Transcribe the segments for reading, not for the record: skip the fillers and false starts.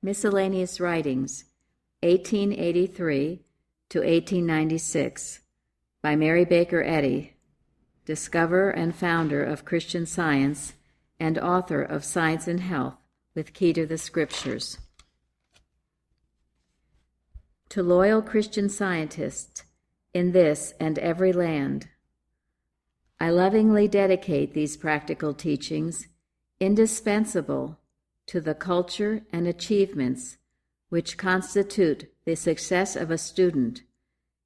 Miscellaneous Writings, 1883 to 1896, by Mary Baker Eddy, discoverer and founder of Christian Science and author of Science and Health with Key to the Scriptures. To loyal Christian scientists in this and every land, I lovingly dedicate these practical teachings, indispensable to the culture and achievements which constitute the success of a student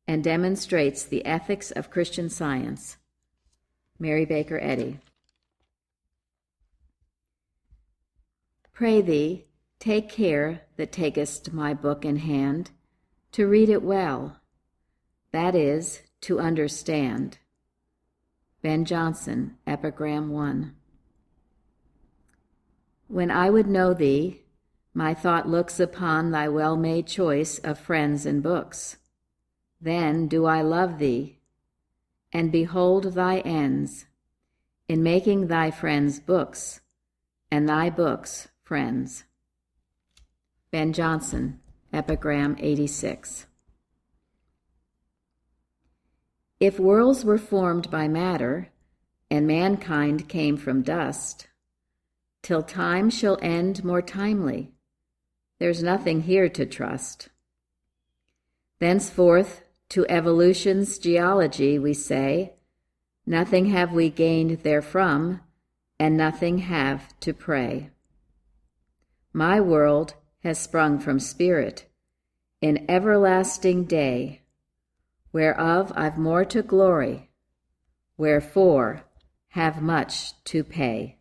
and demonstrates the ethics of Christian Science. Mary Baker Eddy. Pray thee, take care that takest my book in hand, to read it well, that is, to understand. Ben Jonson, Epigram 1. When I would know thee, my thought looks upon thy well-made choice of friends and books. Then do I love thee, and behold thy ends, in making thy friends books, and thy books friends. Ben Jonson, Epigram 86. If worlds were formed by matter, and mankind came from dust, till time shall end more timely, there's nothing here to trust. Thenceforth to evolution's geology we say, nothing have we gained therefrom, and nothing have to pray. My world has sprung from spirit, in everlasting day, whereof I've more to glory, wherefore have much to pay.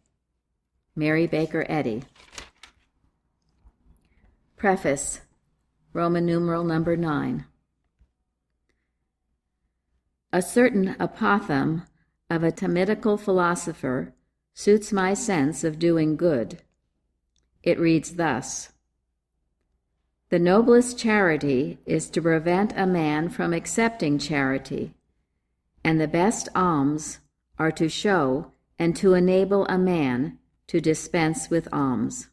Mary Baker Eddy. Preface, Roman numeral number 9. A certain apothegm of a Thamitical philosopher suits my sense of doing good. It reads thus: the noblest charity is to prevent a man from accepting charity, and the best alms are to show and to enable a man to dispense with alms.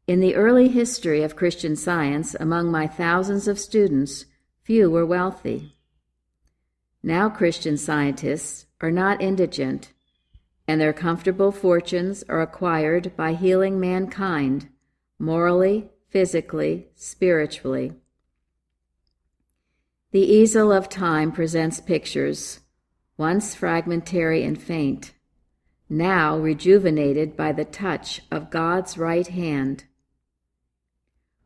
In the early history of Christian Science, among my thousands of students, few were wealthy. Now Christian scientists are not indigent, and their comfortable fortunes are acquired by healing mankind, morally, physically, spiritually. The easel of time presents pictures, once fragmentary and faint, now rejuvenated by the touch of God's right hand.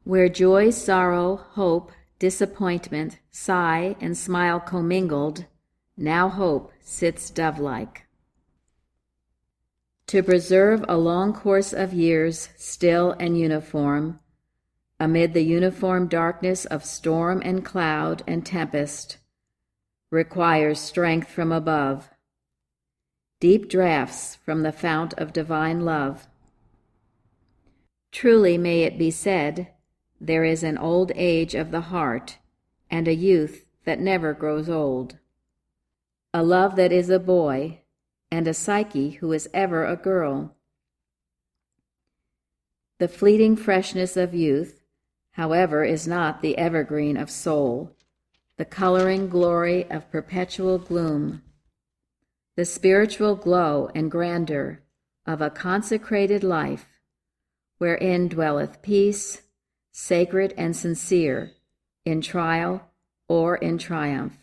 Where joy, sorrow, hope, disappointment, sigh, and smile commingled, now hope sits dove-like. To preserve a long course of years still and uniform, amid the uniform darkness of storm and cloud and tempest, requires strength from above, deep draughts from the fount of divine love. Truly may it be said, there is an old age of the heart, and a youth that never grows old, a love that is a boy, and a psyche who is ever a girl. The fleeting freshness of youth, however, is not the evergreen of soul, the coloring glory of perpetual gloom, the spiritual glow and grandeur of a consecrated life, wherein dwelleth peace, sacred and sincere, in trial or in triumph.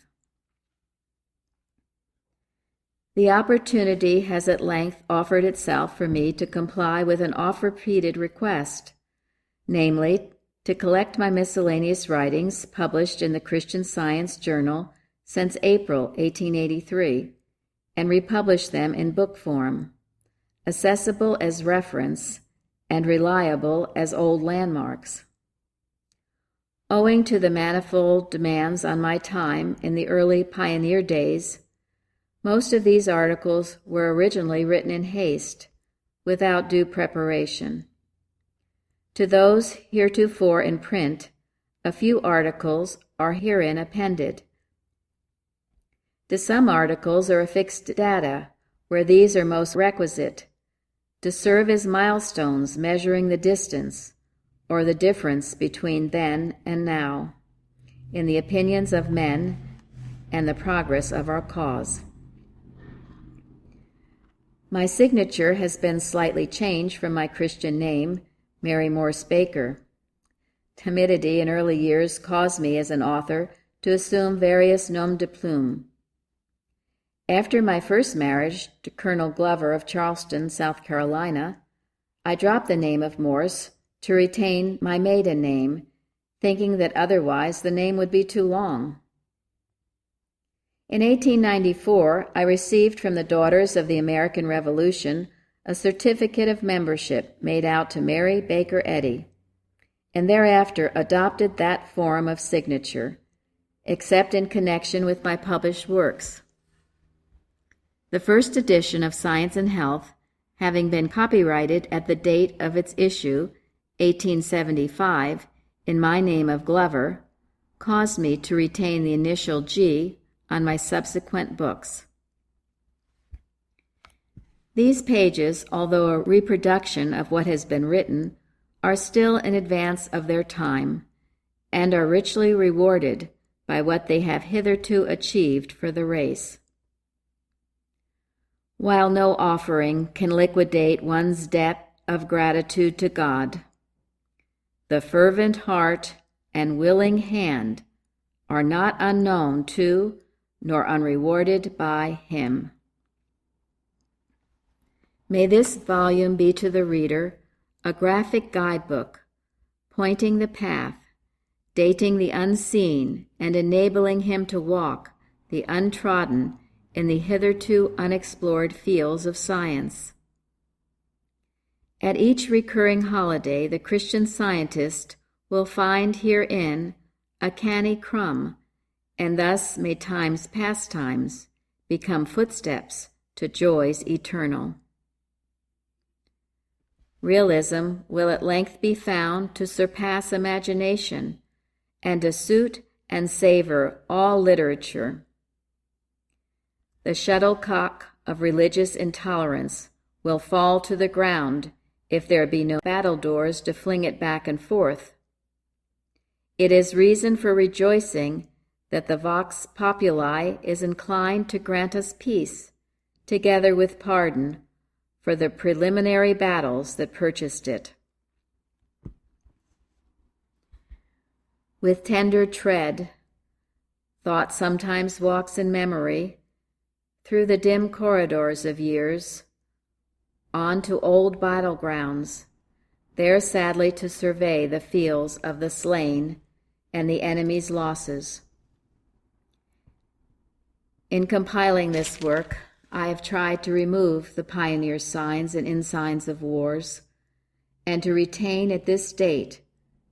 The opportunity has at length offered itself for me to comply with an oft-repeated request, namely, to collect my miscellaneous writings published in the Christian Science Journal since April 1883, and republish them in book form, accessible as reference and reliable as old landmarks. Owing to the manifold demands on my time in the early pioneer days, most of these articles were originally written in haste, without due preparation. To those heretofore in print, a few articles are herein appended. To some articles are affixed data, where these are most requisite, to serve as milestones measuring the distance or the difference between then and now, in the opinions of men and the progress of our cause. My signature has been slightly changed from my Christian name, Mary Morse Baker. Timidity in early years caused me as an author to assume various noms de plume. After my first marriage to Colonel Glover of Charleston, South Carolina, I dropped the name of Morse to retain my maiden name, thinking that otherwise the name would be too long. In 1894, I received from the Daughters of the American Revolution a certificate of membership made out to Mary Baker Eddy, and thereafter adopted that form of signature, except in connection with my published works. The first edition of Science and Health, having been copyrighted at the date of its issue, 1875, in my name of Glover, caused me to retain the initial G on my subsequent books. These pages, although a reproduction of what has been written, are still in advance of their time, and are richly rewarded by what they have hitherto achieved for the race. While no offering can liquidate one's debt of gratitude to God, the fervent heart and willing hand are not unknown to nor unrewarded by Him. May this volume be to the reader a graphic guidebook, pointing the path, dating the unseen, and enabling him to walk the untrodden in the hitherto unexplored fields of science. At each recurring holiday, the Christian Scientist will find herein a canny crumb, and thus may time's pastimes become footsteps to joys eternal. Realism will at length be found to surpass imagination and to suit and savor all literature. The shuttlecock of religious intolerance will fall to the ground if there be no battledores to fling it back and forth. It is reason for rejoicing that the vox populi is inclined to grant us peace, together with pardon, for the preliminary battles that purchased it. With tender tread, thought sometimes walks in memory through the dim corridors of years, on to old battlegrounds, there sadly to survey the fields of the slain and the enemy's losses. In compiling this work, I have tried to remove the pioneer signs and ensigns of wars, and to retain at this date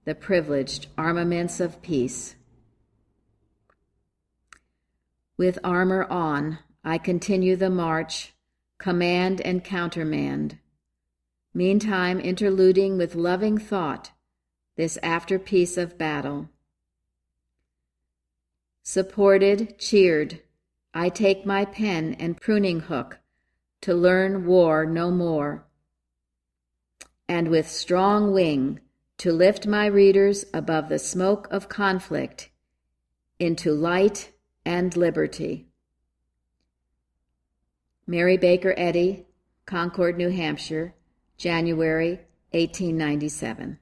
the privileged armaments of peace. With armor on, I continue the march, command and countermand, meantime interluding with loving thought this afterpiece of battle. Supported, cheered, I take my pen and pruning hook to learn war no more, and with strong wing to lift my readers above the smoke of conflict into light and liberty. Mary Baker Eddy, Concord, New Hampshire, January 1897.